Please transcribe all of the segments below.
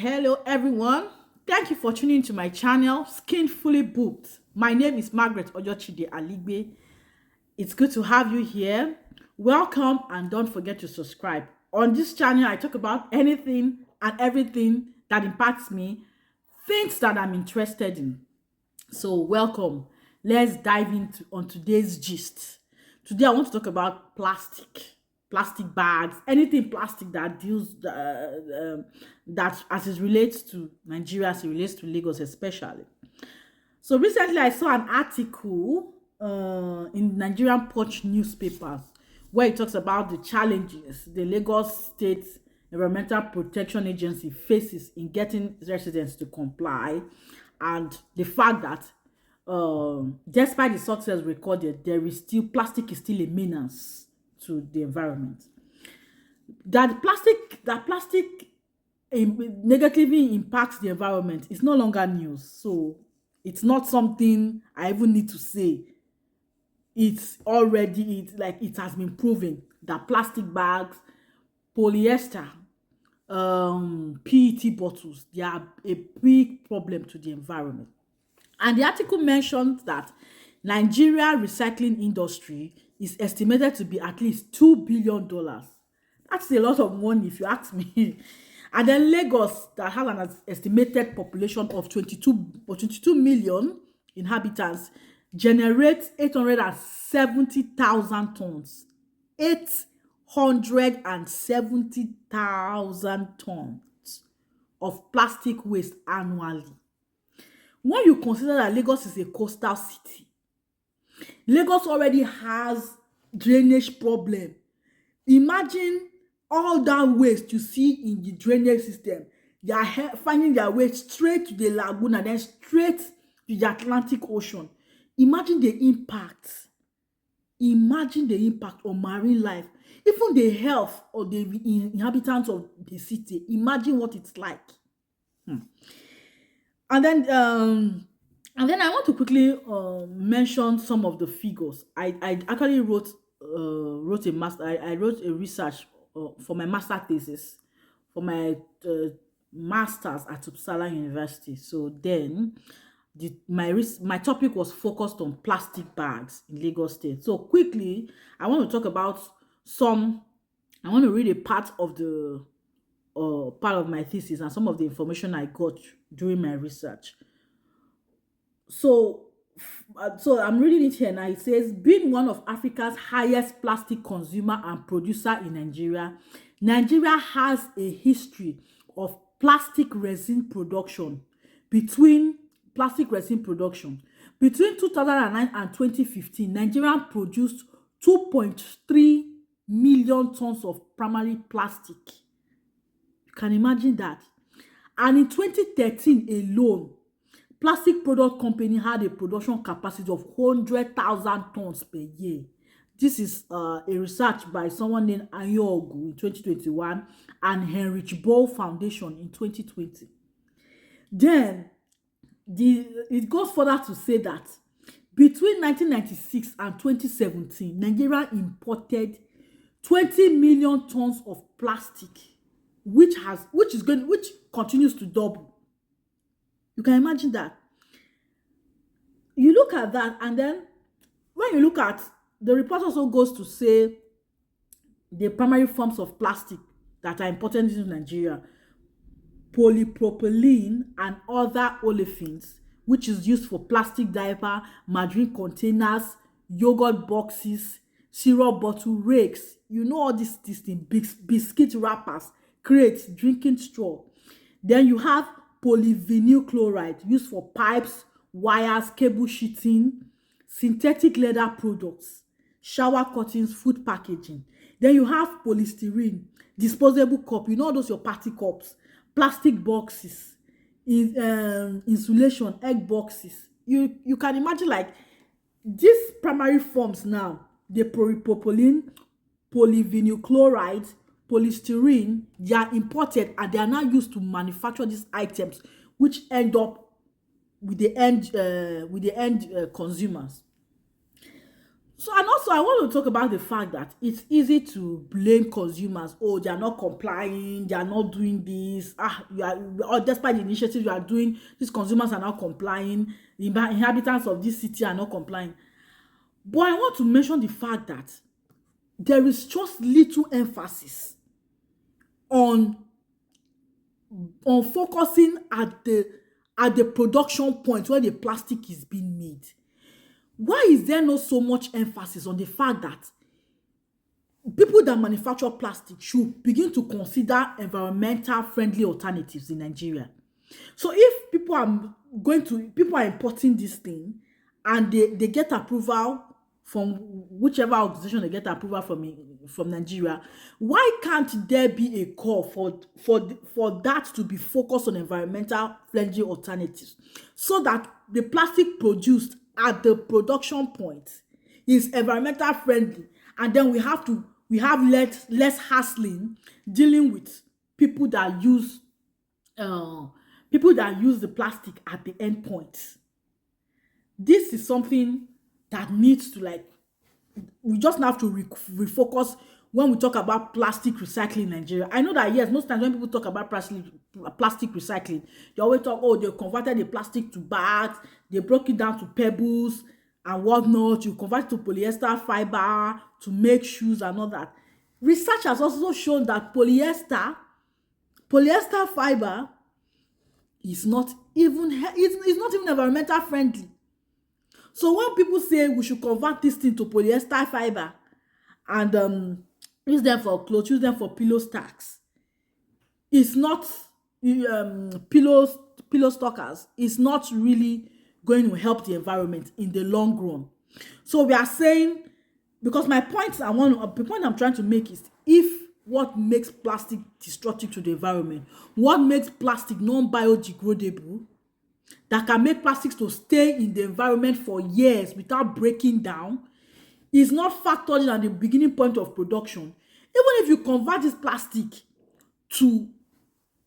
Hello everyone. Thank you for tuning into my channel, Skin Fully Booked. My name is Margaret Ojochide Aligbe. It's good to have you here. Welcome and don't forget to subscribe. On this channel, I talk about anything and everything that impacts me, things that I'm interested in. So welcome. Let's dive into on today's gist. Today I want to talk about plastic bags, anything plastic that deals that as it relates to Nigeria, as it relates to Lagos especially. So recently I saw an article in Nigerian Punch newspapers where it talks about the challenges the Lagos State Environmental Protection Agency faces in getting residents to comply, and the fact that despite the success recorded, plastic is still a menace to the environment. That plastic negatively impacts the environment is no longer news. So it's not something I even need to say. It has been proven that plastic bags, polyester, PET bottles, they are a big problem to the environment. And the article mentioned that Nigeria recycling industry is estimated to be at least $2 billion. That's a lot of money if you ask me. And then Lagos, that has an estimated population of 22 million inhabitants, generates 870,000 tons. 870,000 tons of plastic waste annually. When you consider that Lagos is a coastal city, Lagos already has drainage problem. Imagine all that waste you see in the drainage system. They are finding their way straight to the lagoon and then straight to the Atlantic Ocean. Imagine the impact. Imagine the impact on marine life, even the health of the inhabitants of the city. Imagine what it's like. And then I want to quickly mention some of the figures. I actually wrote I wrote a research for my master thesis for my masters at Uppsala University. So then my topic was focused on plastic bags in Lagos State. So quickly, I want to talk about I want to read a part of my thesis and some of the information I got during my research. So I'm reading it here now. It says, being one of Africa's highest plastic consumer and producer in Nigeria, Nigeria has a history of between plastic resin production. Between 2009 and 2015, Nigeria produced 2.3 million tons of primary plastic. You can imagine that. And in 2013 alone, plastic product company had a production capacity of 100,000 tons per year. This is a research by someone named Ayogu in 2021 and Heinrich Böll Foundation in 2020. Then it goes further to say that between 1996 and 2017, Nigeria imported 20 million tons of plastic, which continues to double. You can imagine that. You look at that, and then when you look at the report, also goes to say the primary forms of plastic that are imported into Nigeria: polypropylene and other olefins, which is used for plastic diaper, margarine containers, yogurt boxes, syrup bottle rakes. You know all these things, biscuit wrappers, crates, drinking straw. Then you have polyvinyl chloride used for pipes, wires, cable sheeting, synthetic leather products, shower curtains, food packaging. Then you have polystyrene, disposable cup, you know those your party cups, plastic boxes, insulation, egg boxes. You can imagine, like, these primary forms now, the polypropylene, polyvinyl chloride, polystyrene, they are imported and they are now used to manufacture these items, which end up with the end consumers. So, and also I want to talk about the fact that it's easy to blame consumers. Oh, they are not complying, they are not doing this. You are, or despite the initiatives you are doing, these consumers are not complying. The inhabitants of this city are not complying. But I want to mention the fact that there is just little emphasis on focusing at the production point where the plastic is being made. Why is there not so much emphasis on the fact that people that manufacture plastic should begin to consider environmental friendly alternatives in Nigeria? So if people are importing this thing and they get approval from whichever organization they get approval from Nigeria, why can't there be a call for that to be focused on environmental friendly alternatives so that the plastic produced at the production point is environmental friendly, and then we have less hassling dealing with people that use uh, people that use the plastic at the end point. This is something that needs to, like, we just have to refocus when we talk about plastic recycling in Nigeria. I know that yes, most times when people talk about plastic recycling, they always talk, oh, they converted the plastic to bags, they broke it down to pebbles and whatnot, you convert it to polyester fiber to make shoes and all that. Research has also shown that polyester fiber is not even it's not even environmental friendly. So when people say we should convert this thing to polyester fiber and use them for clothes, use them for pillow stacks, it's not pillow stockers. It's not really going to help the environment in the long run. So we are saying, because the point I'm trying to make is, if what makes plastic destructive to the environment, what makes plastic non-biodegradable, that can make plastics to stay in the environment for years without breaking down, is not factored in at the beginning point of production. Even if you convert this plastic to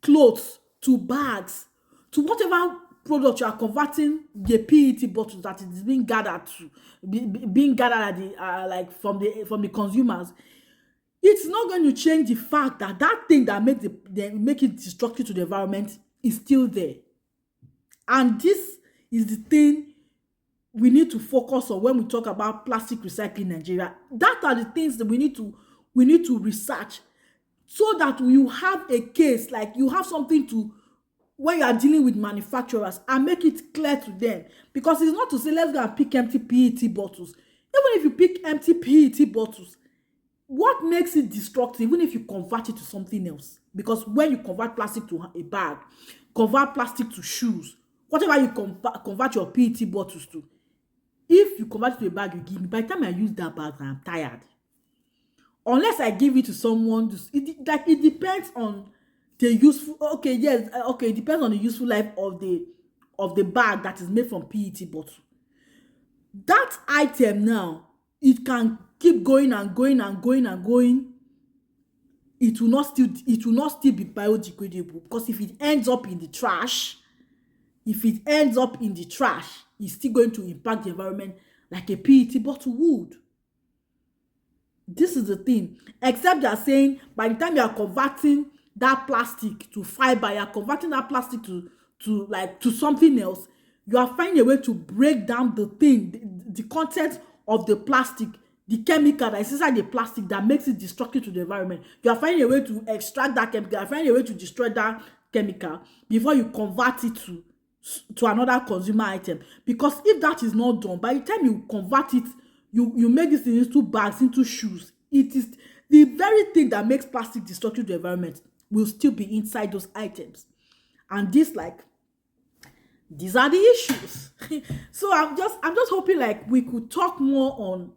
clothes, to bags, to whatever product you are converting the PET bottles that it is being gathered to, being gathered at the like from the consumers, it's not going to change the fact that that thing that make it destructive to the environment is still there. And this is the thing we need to focus on when we talk about plastic recycling in Nigeria. That are the things that we need to research, so that you have a case, like you have something to, when you are dealing with manufacturers, and make it clear to them. Because it's not to say let's go and pick empty PET bottles. Even if you pick empty PET bottles, what makes it destructive, even if you convert it to something else? Because when you convert plastic to a bag, convert plastic to shoes, whatever you convert your PET bottles to, if you convert it to a bag you give me, by the time I use that bag, I'm tired. Unless I give it to someone, it depends on the useful. Okay, yes, okay, it depends on the useful life of the bag that is made from PET bottle. That item now, it can keep going and going and going and going. It will not still be biodegradable, because if it ends up in the trash, it's still going to impact the environment like a PET bottle would. This is the thing. Except they are saying by the time you are converting that plastic to fiber, you are converting that plastic to something else, you are finding a way to break down the content of the plastic, the chemical that is inside the plastic that makes it destructive to the environment. You are finding a way to extract that chemical, you are finding a way to destroy that chemical before you convert it to another consumer item. Because if that is not done, by the time you convert it, you make this into bags, into shoes, it is the very thing that makes plastic destructive to the environment will still be inside those items. And these are the issues. So I'm just hoping, like, we could talk more on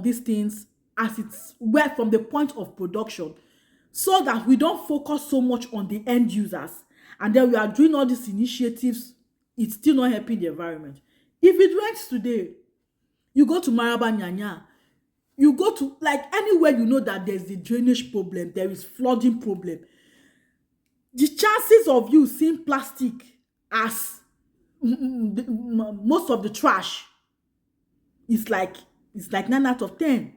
these things as it's where from the point of production, so that we don't focus so much on the end users, and then we are doing all these initiatives, it's still not helping the environment. If it rains today, you go to Maraba Nyanya, you go to, like, anywhere you know that there's a drainage problem, there is flooding problem, the chances of you seeing plastic as most of the trash It's like it's like 9 out of 10.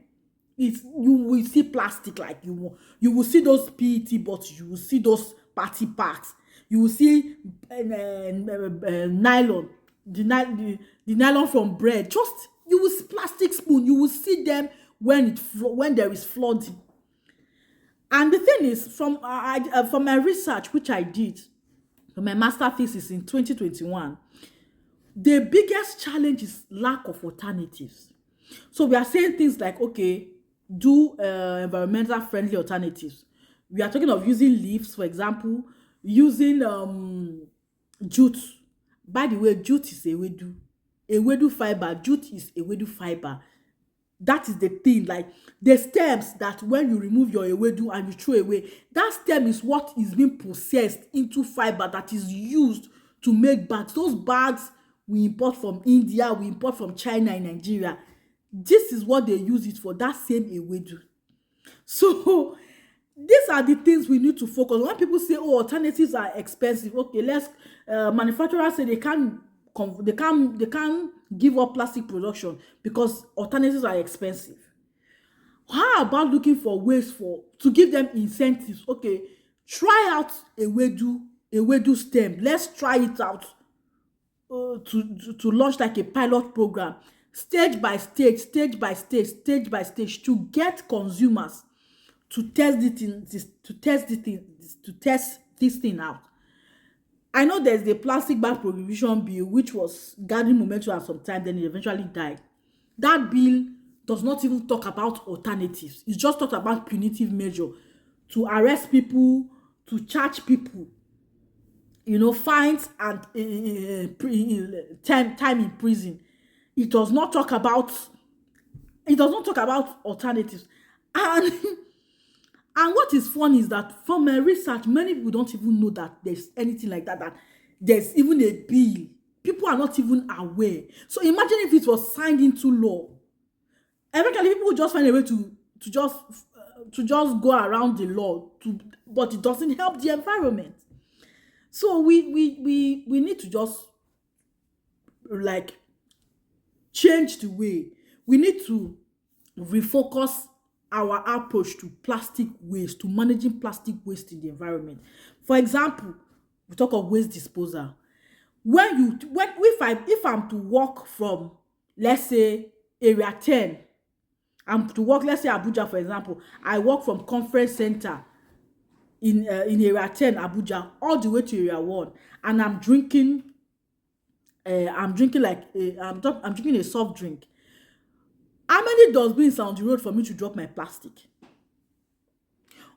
It's you will see plastic like you will see those PET bottles, you will see those party packs, you will see nylon, the nylon from bread. Just you will see plastic spoon. You will see them when when there is flooding. And the thing is, from my research which I did for my master thesis in 2021, the biggest challenge is lack of alternatives. So we are saying things like, okay, do environmental friendly alternatives. We are talking of using leaves, for example, using jute. By the way, jute is ewedu. Ewedu fiber, jute is ewedu fiber. That is the thing, like the stems that when you remove your ewedu and you throw away, that stem is what is being processed into fiber that is used to make bags. Those bags we import from India, we import from China in Nigeria. This is what they use it for, that same ewedu. So these are the things we need to focus on. When people say, oh, alternatives are expensive, okay, let's manufacturers say they can't give up plastic production because alternatives are expensive. How about looking for ways for to give them incentives? Okay, try out ewedu stem. Let's try it out to launch like a pilot program, stage by stage, to get consumers to test it in this to test it in, to test this thing out. I know there's the plastic bag prohibition bill which was gathering momentum at some time, then it eventually died. That bill does not even talk about alternatives. It just talks about punitive measure to arrest people, to charge people, fines and time in prison. It does not talk about alternatives. And and what is fun is that from my research, many people don't even know that there's anything like that, that there's even a bill. People are not even aware. So imagine if it was signed into law. Eventually, people would just find a way to just go around the law, but it doesn't help the environment. So we need to just like change the way. We need to refocus our approach to plastic waste, to managing plastic waste in the environment. For example, we talk of waste disposal. When if I'm to walk from, let's say, area 10, I'm to walk, let's say Abuja, for example, I walk from conference center in area 10 Abuja all the way to area 1, and I'm drinking I'm drinking a soft drink. How many dustbins are on the road for me to drop my plastic?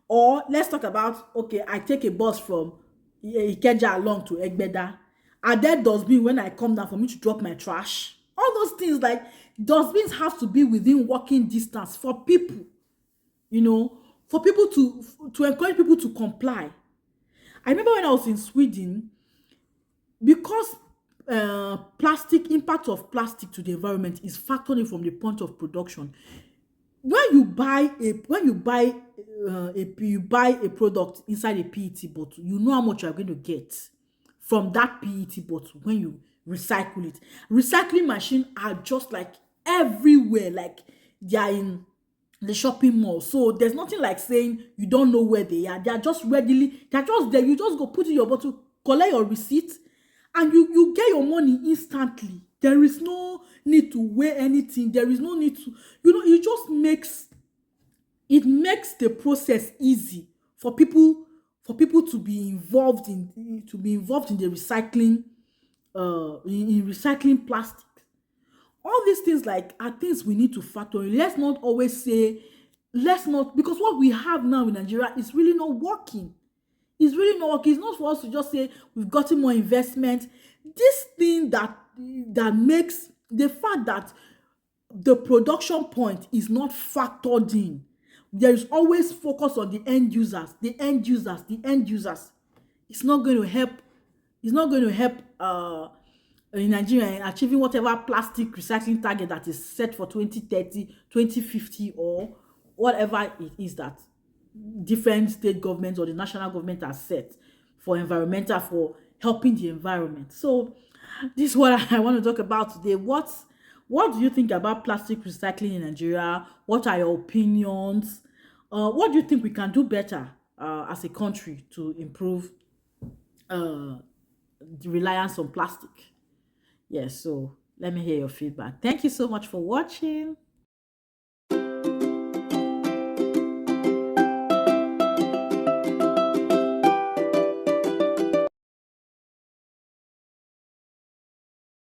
Or let's talk about, okay, I take a bus from Ikeja along to Egbeda. Are there dustbin when I come down for me to drop my trash? All those things, like dustbins have to be within walking distance for people, you know, for people to encourage people to comply. I remember when I was in Sweden, because plastic impact of plastic to the environment is factored in from the point of production. You buy a product inside a PET bottle, you know how much you are going to get from that PET bottle when you recycle it. Recycling machines are just like everywhere, like they are in the shopping mall. So there's nothing like saying you don't know where they are. They are just readily, they're just there. You just go put in your bottle, collect your receipt, and you get your money instantly. There is no need to weigh anything. There is no need to, it just makes the process easy for people to be involved in the recycling, in recycling plastic. All these things like are things we need to factor in. Let's not always say, let's not, because what we have now in Nigeria is really not working. It's really not working. It's not for us to just say we've gotten more investment. This thing that makes the fact that the production point is not factored in. There is always focus on the end users, the end users, the end users. It's not going to help. It's not going to help in Nigeria in achieving whatever plastic recycling target that is set for 2030, 2050, or whatever it is that different state governments or the national government has set for helping the environment. So this is what I want to talk about today. What do you think about plastic recycling in Nigeria? What are your opinions? What do you think we can do better as a country to improve uh, the reliance on plastic? Yes, so let me hear your feedback. Thank you so much for watching.